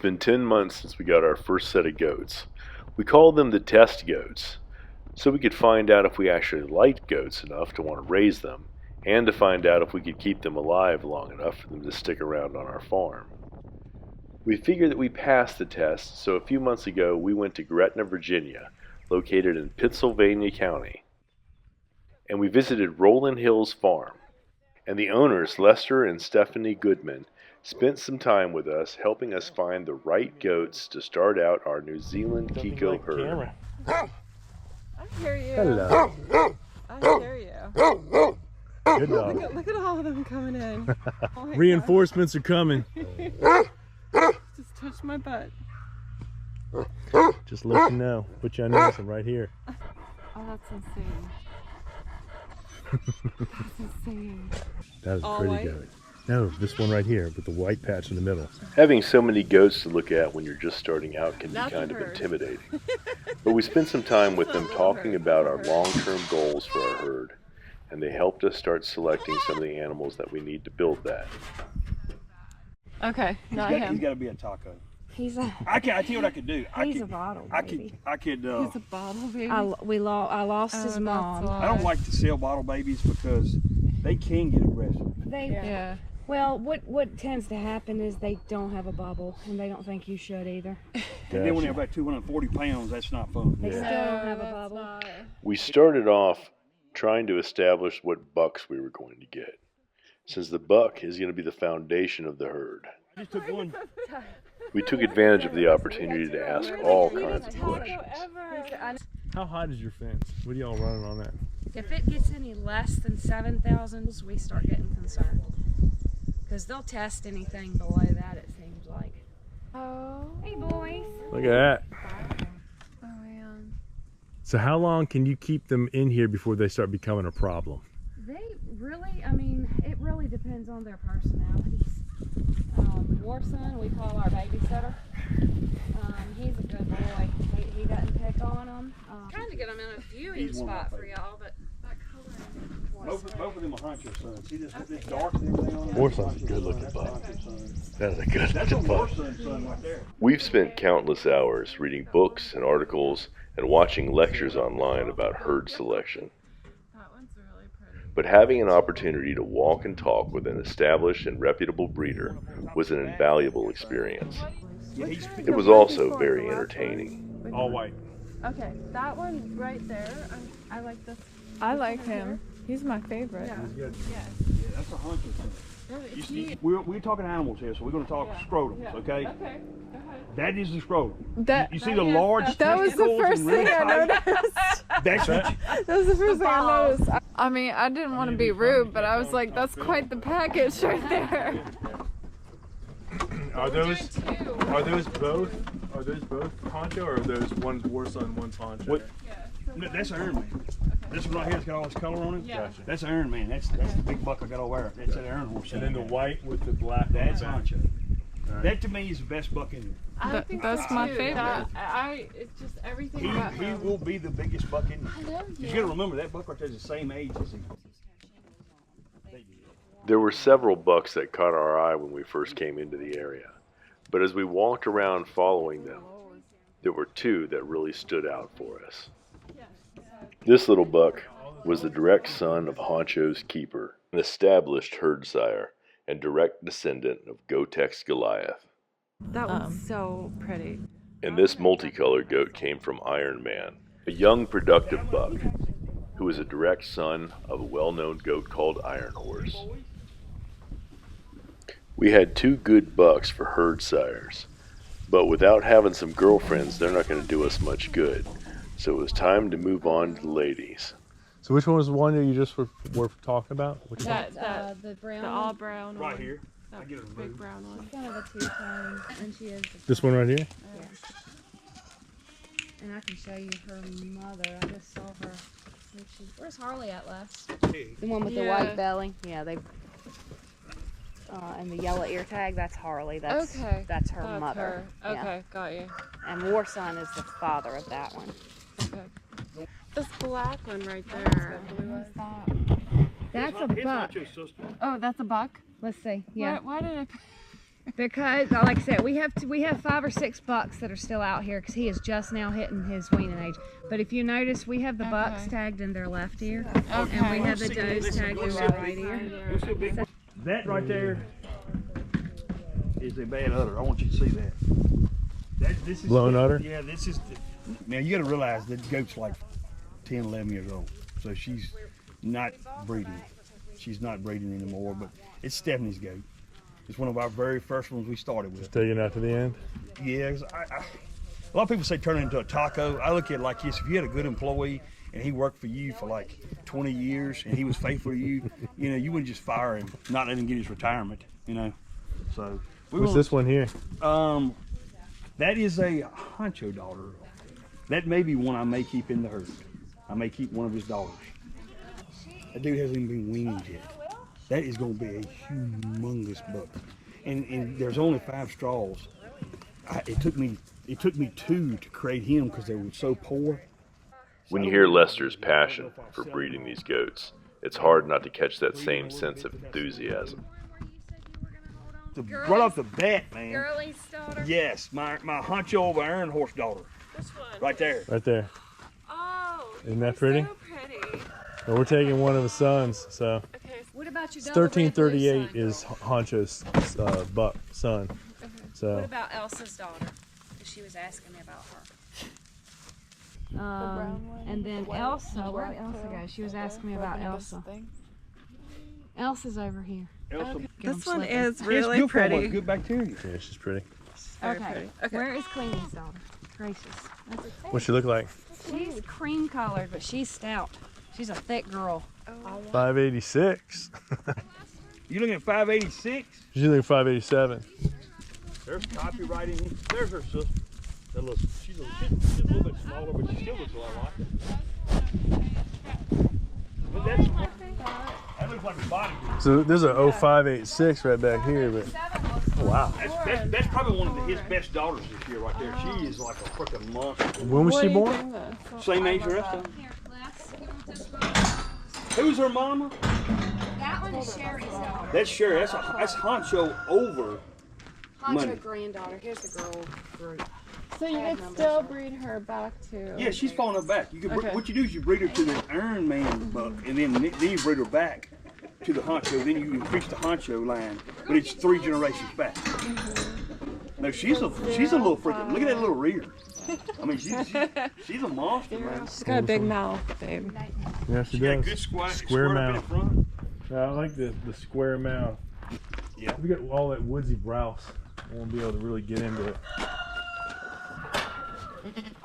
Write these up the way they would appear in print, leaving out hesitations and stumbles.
been 10 months since we got our first set of goats. We called them the test goats, so we could find out if we actually liked goats enough to want to raise them, and to find out if we could keep them alive long enough for them to stick around on our farm. We figured that we passed the test, so a few months ago we went to Gretna, Virginia, located in Pittsylvania County, and we visited Rowland Hills Farm. And the owners, Lester and Stefanie Goodman, spent some time with us helping us find the right goats to start out our New Zealand Kiko herd. I hear you. Hello. I hear you. Good dog. Look at all of them coming in. Oh Reinforcements are coming. Just touch my butt. Just let you know. Put you on notice. I'm right here. Oh, that's insane. That's insane. That was All pretty white? good. No, this one right here with the white patch in the middle. Having so many goats to look at when you're just starting out can be That's a kind of herd. intimidating. But we spent some time with them talking about our long-term goals for our herd, and they helped us start selecting some of the animals that we need to build that. Okay, not He's him. got to be a taco. He's a I tell you what I could do. he's a bottle baby. I could. He's a bottle baby. I lost his that's mom. why. I don't like to sell bottle babies because they can get aggressive. They Yeah. well, what tends to happen is they don't have a bubble and they don't think you should either. And then when they're about 240 pounds, that's not fun. They Yeah. still don't have a that's bubble. not- We started off trying to establish what bucks we were going to get, since the buck is going to be the foundation of the herd. I just took one. We took advantage of the opportunity to ask all kinds of questions. How hot is your fence? What are y'all running on that? If it gets any less than 7,000, we start getting concerned. Because they'll test anything below that, it seems like. Oh. Hey, boys. Look at that. Oh man. So how long can you keep them in here before they start becoming a problem? They really, I mean, it really depends on their personalities. Warson, we call our babysitter. He's a good boy. He doesn't pick on them. Trying to get him in a viewing He's one of my spot for favorites. y'all, but that color. Both of them are Hunter sons. See this dark and everything on there? Warson's a good-looking buck. That is a good That's a looking buck. Warson son right there. We've spent countless hours reading books and articles and watching lectures online about herd selection. That one's really pretty. But having an opportunity to walk and talk with an established and reputable breeder was an invaluable experience. Yeah, he's It was also very entertaining. All white. Okay, that one right there. I like this. I like him. He's my favorite. Yeah. Good. yeah, that's a Hunter son. Yeah. You see, we're talking animals here, so we're going to talk scrotums, okay? Okay. Go ahead. That is the scrotum. That You see the large that was the testicles first and really thing I tight? noticed. That's what That was the first thing I noticed. I mean, I didn't want to be rude, but I was like, that's quite the package right there. Are those both poncho, or are those one Warson, one poncho? What? No, that's an Iron Man. This one right here has got all this color on it. Yeah. Gotcha. That's an Iron Man. That's the big buck I got over there. That's an Iron Horse. And then the white with the black on That's the back. Honcho. Alright. That to me is the best buck in there. That's my favorite. It's just everything about He him. will be the biggest buck in there. I know You you. got to remember that buck right there is the same age as him. There were several bucks that caught our eye when we first came into the area, but as we walked around following them, there were two that really stood out for us. This little buck was the direct son of Honcho's keeper, an established herd sire and direct descendant of Gotek's Goliath. That one's so pretty. And this multicolored goat came from Iron Man, a young productive buck who is a direct son of a well-known goat called Iron Horse. We had two good bucks for herd sires, but without having some girlfriends, they're not going to do us much good. So it was time to move on to the ladies. So which one was the one that you just were talking about? Which one? The brown The all brown Right one. here. I That get it big removed. brown one. kind of a two-tone, and she is. This one right here? And I can show you her mother. I just saw her. Where's Harley at last? Hey, The one with the Yeah. white belly. Yeah, they. And the yellow ear tag. That's Harley. That's Okay. That's her That's mother. her. Yeah. Okay, got you. And Warson is the father of that one. Okay. This black one right there. That's a It's buck. Honcho's sister. Oh, that's a buck? Let's see. Yeah. Why did I? Because, like I said, we have 5 or 6 bucks that are still out here because he is just now hitting his weaning age. But if you notice, we have the bucks tagged in their left ear, and we have the does tagged in their right ear. That right there is a bad udder. I want you to see that. This is Blown udder? Yeah, this is. Now you got to realize that goat's like 10, 11 years old, so she's not breeding. She's not breeding anymore, but it's Stefanie's goat. It's one of our very first ones we started with. Taking out to the end? Yeah, a lot of people say turn it into a taco. I look at it like this: if you had a good employee and he worked for you for like 20 years and he was faithful to you, you know, you wouldn't just fire him, not let him get his retirement, you know. So What's this one here? That is a honcho daughter. That may be one I may keep in the herd. I may keep one of his daughters. That dude hasn't even been weaned yet. That is going to be a humongous buck. And there's only 5 straws. It took me 2 to create him because they were so poor. When you hear Lester's passion for breeding these goats, it's hard not to catch that same sense of enthusiasm. Right off the bat, man. Girlie's daughter? Yes, my honcho over Iron Horse daughter. Which one? Right there. Right there. Oh, Isn't that pretty? so pretty. Well, we're taking one of his sons, so Okay. What about your it's double red blue 1338 son? is Honcho's buck son. What So about Elsa's daughter? Because she was asking me about her. And then Elsa, where'd Elsa go? She was asking me about Elsa. Elsa's over here. Elsa. This one is It's really good for pretty. what, good bacteria. yeah, she's pretty. Very Okay. pretty. Okay. Where is Cleaning's daughter? Gracious. What's she look like? She's cream colored, but she's stout. She's a thick girl. 586. You looking at 586? She's looking 587. There's copyright in here. There's her sister. That looks, she's a little bit smaller, but she still looks a lot like her. But that looks like a body. So there's a 0586 right back here, but wow. That's probably one of his best daughters this year right there. She is like a freaking monster. When was she born? Same age the rest of them. Here, Les, you want this one? Who's her mama? That one is Sherry's daughter. That's Sherry. That's Honcho over money. Honcho granddaughter. Here's the girl group. So you could still breed her back to. Yeah, she's falling her back. You can, Okay. what you do is you breed her to the Iron Man buck, and then you breed her back to the Honcho. Then you increase the Honcho line, but it's 3 generations back. No, she's a little freaking. Look at that little rear. I mean, she's a monster, man. She's got a big mouth, babe. Yeah, she She got does. good Square square up in mouth. front. I like the square mouth. Yeah. We got all that woodsy browse. I won't be able to really get into it.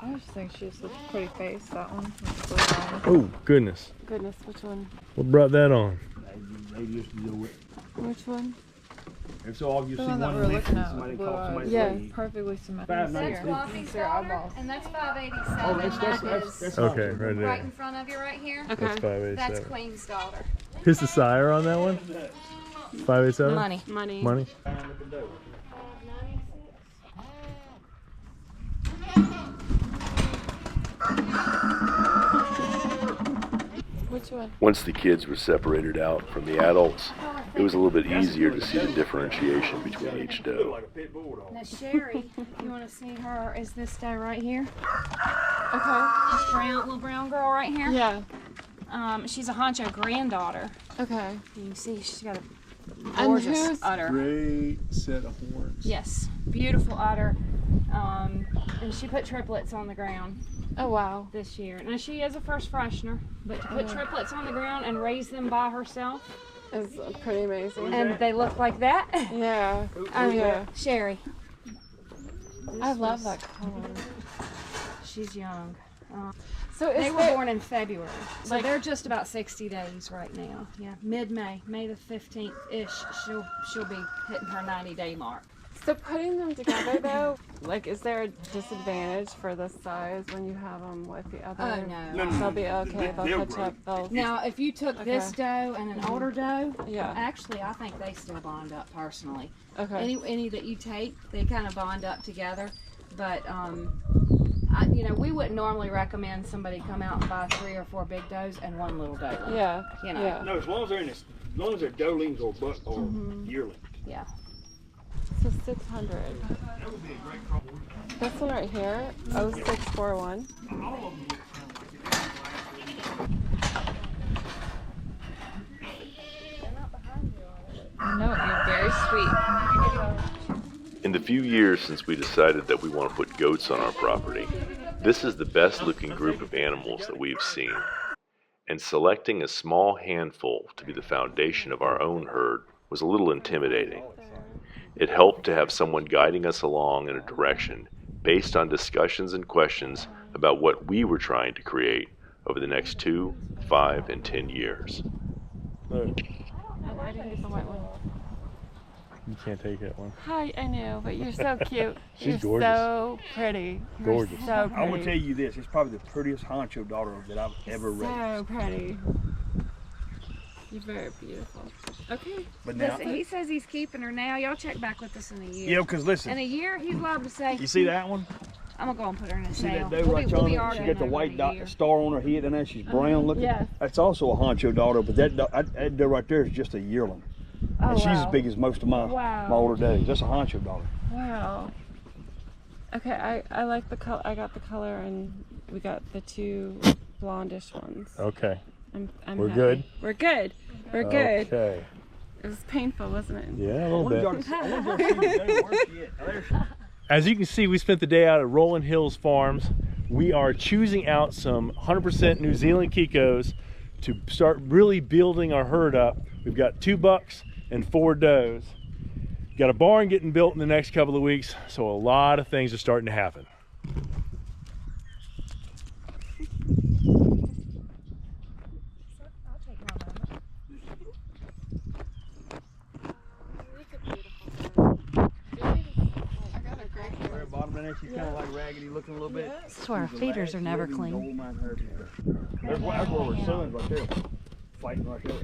I just think she has such a pretty face, that one. with the blue eyes. Oh, goodness. Goodness, which one? What brought that on? Maybe just do it. Which one? And so all you The see one that one we're lift, looking at. somebody with blue call eyes. somebody Yeah, say, perfectly symmetrical. 590. That's Flossie's Their daughter, eyeballs. and that's 587. Oh, that's That is Okay, Honcho. right right there. in front of you right here. That's Okay. That's 587. Queen's daughter. Who's the sire on that one? 587? Money. Money. Money? Which one? Once the kids were separated out from the adults, it was a little bit easier to see the differentiation between each doe. Like a pit bulldog. Now Sherry, you want to see her? Is this doe right here? Okay. This little brown girl right here. Yeah. She's a Honcho granddaughter. Okay. You can see she's got a And gorgeous who's- udder. Great set of horns. Yes, beautiful udder. And she put triplets on the ground Oh, wow. this year. Now she is a first freshener, but to put triplets on the ground and raise them by herself, It's pretty amazing. and they look like that. Yeah. Oh, yeah. Sherry. I love that color. She's young. So They is were there, born in February, so Like- they're just about 60 days right now. Yeah, mid-May, May the 15th ish. She'll be hitting her 90-day mark. so putting them together though, like, is there a disadvantage for this size when you have them with the other? Oh no. No, They'll be okay. They'll They'll catch grow. up. They'll. Now, if you took this doe and an older doe, Yeah. actually, I think they still bond up personally. Okay. Any that you take, they kind of bond up together. But we wouldn't normally recommend somebody come out and buy 3 or 4 big does and 1 little doe. Yeah. You know. Yeah. No, as long as they're in this, as long as they're doelings or buck or yearlings. Yeah. So 600. This one right here, 0641. No, you're very sweet. In the few years since we decided that we want to put goats on our property, this is the best looking group of animals that we've seen. And selecting a small handful to be the foundation of our own herd was a little intimidating. It helped to have someone guiding us along in a direction based on discussions and questions about what we were trying to create over the next 2, 5, and 10 years. Look, I didn't get the white one. you can't take that one. Hi, I know, but you're so cute. She's you're gorgeous. so pretty. You're Gorgeous. So pretty. I will tell you this, it's probably the prettiest honcho daughter that I've ever raised. So pretty. You're very beautiful. Okay. But now, Listen, he says he's keeping her now. Y'all check back with us in a year. yeah, because listen, In a year, he's allowed to say, you see that one? I'm going to go and put her in a See sale. that dude We'll right be on it? She arguing got the over white it in a dot, year. star on her head, and then she's brown looking. Yes. That's also a honcho daughter, but that dude right there is just a yearling. Oh, And she's wow. as big as most of my older days. That's a honcho daughter. Wow. Okay, I like the color. I got the color, and we got the two blondish ones. Okay. I'm We're happy. good? We're good. We're good. Okay. It was painful, wasn't it? Yeah, a I little wanted bit. y'all to see the day. Where's she at? Oh, there she is. As you can see, we spent the day out at Rowland Hills Farms. We are choosing out some 100% New Zealand Kikos to start really building our herd up. We've got 2 bucks and 4 does. Got a barn getting built in the next couple of weeks, so a lot of things are starting to happen. Very bottom of there, she's kind of like raggedy looking a little bit. That's why our feeders are never clean. That's where her son's right there, fighting right there.